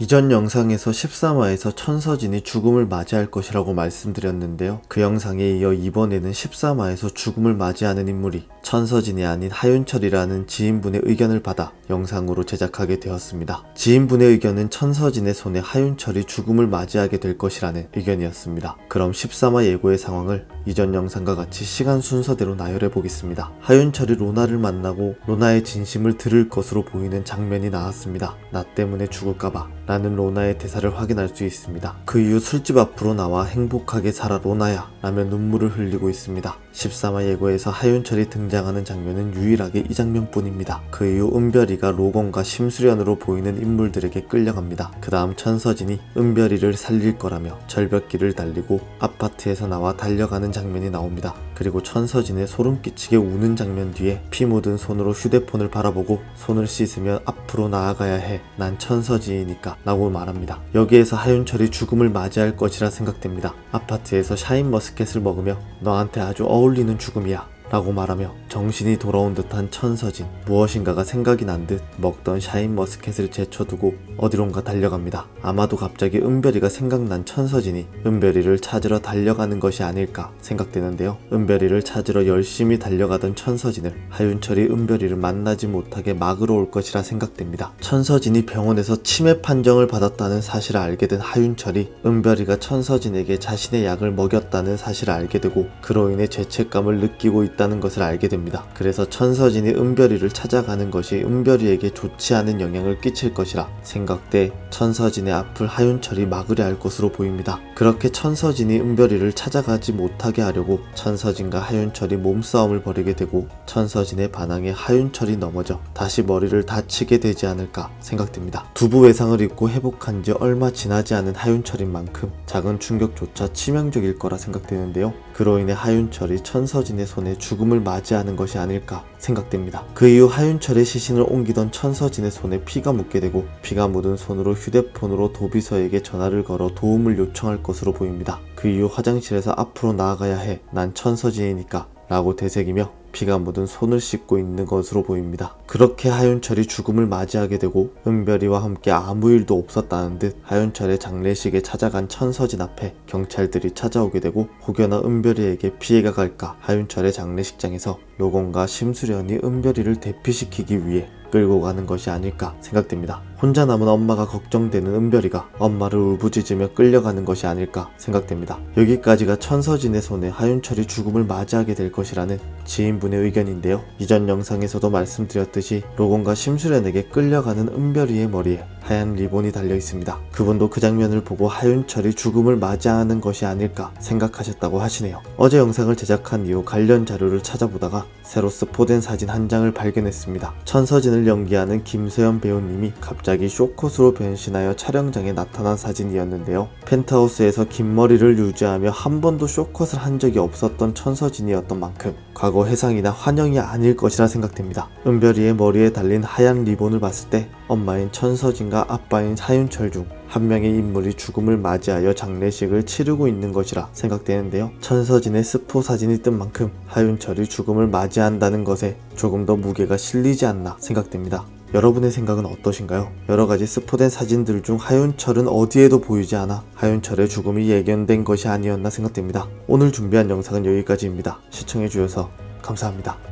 이전 영상에서 13화에서 천서진이 죽음을 맞이할 것이라고 말씀드렸는데요. 그 영상에 이어 이번에는 13화에서 죽음을 맞이하는 인물이 천서진이 아닌 하윤철이라는 지인분의 의견을 받아 영상으로 제작하게 되었습니다. 지인분의 의견은 천서진의 손에 하윤철이 죽음을 맞이하게 될 것이라는 의견이었습니다. 그럼 13화 예고의 상황을 이전 영상과 같이 시간 순서대로 나열해 보겠습니다. 하윤철이 로나를 만나고 로나의 진심을 들을 것으로 보이는 장면이 나왔습니다. 나 때문에 죽을까봐 라는 로나의 대사를 확인할 수 있습니다. 그 이후 술집 앞으로 나와 행복하게 살아 로나야 라며 눈물을 흘리고 있습니다. 13화 예고에서 하윤철이 등장하는 장면은 유일하게 이 장면뿐입니다. 그 이후 은별이가 로건과 심수련으로 보이는 인물들에게 끌려갑니다. 그 다음 천서진이 은별이를 살릴 거라며 절벽길을 달리고 아파트에서 나와 달려가는 장면이 나옵니다. 그리고 천서진의 소름 끼치게 우는 장면 뒤에 피 묻은 손으로 휴대폰을 바라보고 손을 씻으며 앞으로 나아가야 해. 난 천서진이니까 라고 말합니다. 여기에서 하윤철이 죽음을 맞이할 것이라 생각됩니다. 아파트에서 샤인머스켓을 먹으며 너한테 아주 어울리는 죽음이야 라고 말하며 정신이 돌아온 듯한 천서진, 무엇인가가 생각이 난 듯 먹던 샤인머스켓을 제쳐두고 어디론가 달려갑니다. 아마도 갑자기 은별이가 생각난 천서진이 은별이를 찾으러 달려가는 것이 아닐까 생각되는데요. 은별이를 찾으러 열심히 달려가던 천서진을 하윤철이 은별이를 만나지 못하게 막으러 올 것이라 생각됩니다. 천서진이 병원에서 치매 판정을 받았다는 사실을 알게 된 하윤철이 은별이가 천서진에게 자신의 약을 먹였다는 사실을 알게 되고 그로 인해 죄책감을 느끼고 있다는 것을 알게 됩니다. 그래서 천서진이 은별이를 찾아가는 것이 은별이에게 좋지 않은 영향을 끼칠 것이라 생각돼 천서진의 앞을 하윤철이 막으려 할 것으로 보입니다. 그렇게 천서진이 은별이를 찾아가지 못하게 하려고 천서진과 하윤철이 몸싸움을 벌이게 되고 천서진의 반항에 하윤철이 넘어져 다시 머리를 다치게 되지 않을까 생각됩니다. 두부 외상을 입고 회복한 지 얼마 지나지 않은 하윤철인 만큼 작은 충격조차 치명적일 거라 생각되는데요. 그로 인해 하윤철이 천서진의 손에 죽음을 맞이하는 것이 아닐까 생각됩니다. 그 이후 하윤철의 시신을 옮기던 천서진의 손에 피가 묻게 되고 피가 묻은 손으로 휴대폰으로 도비서에게 전화를 걸어 도움을 요청할 것으로 보입니다. 그 이후 화장실에서 앞으로 나아가야 해. 난 천서진이니까 라고 되새기며 피가 묻은 손을 씻고 있는 것으로 보입니다. 그렇게 하윤철이 죽음을 맞이하게 되고 은별이와 함께 아무 일도 없었다는 듯 하윤철의 장례식에 찾아간 천서진 앞에 경찰들이 찾아오게 되고 혹여나 은별이에게 피해가 갈까 하윤철의 장례식장에서 로건과 심수련이 은별이를 대피시키기 위해 끌고 가는 것이 아닐까 생각됩니다. 혼자 남은 엄마가 걱정되는 은별이가 엄마를 울부짖으며 끌려가는 것이 아닐까 생각됩니다. 여기까지가 천서진의 손에 하윤철이 죽음을 맞이하게 될 것이라는 지인분의 의견인데요. 이전 영상에서도 말씀드렸듯이 로건과 심수련에게 끌려가는 은별이의 머리에 하얀 리본이 달려 있습니다. 그분도 그 장면을 보고 하윤철이 죽음을 맞이하는 것이 아닐까 생각하셨다고 하시네요. 어제 영상을 제작한 이후 관련 자료를 찾아보다가 새로 스포된 사진 한 장을 발견했습니다. 천서진을 연기하는 김소연 배우님이 갑자기 쇼컷으로 변신하여 촬영장에 나타난 사진이었는데요. 펜트하우스에서 긴 머리를 유지하며 한 번도 쇼컷을 한 적이 없었던 천서진이었던 만큼 과거 회상이나 환영이 아닐 것이라 생각됩니다. 은별이의 머리에 달린 하얀 리본을 봤을 때 엄마인 천서진과 아빠인 하윤철 중 한 명의 인물이 죽음을 맞이하여 장례식을 치르고 있는 것이라 생각되는데요. 천서진의 스포 사진이 뜬 만큼 하윤철이 죽음을 맞이한다는 것에 조금 더 무게가 실리지 않나 생각됩니다. 여러분의 생각은 어떠신가요? 여러가지 스포된 사진들 중 하윤철은 어디에도 보이지 않아 하윤철의 죽음이 예견된 것이 아니었나 생각됩니다. 오늘 준비한 영상은 여기까지입니다. 시청해주셔서 감사합니다.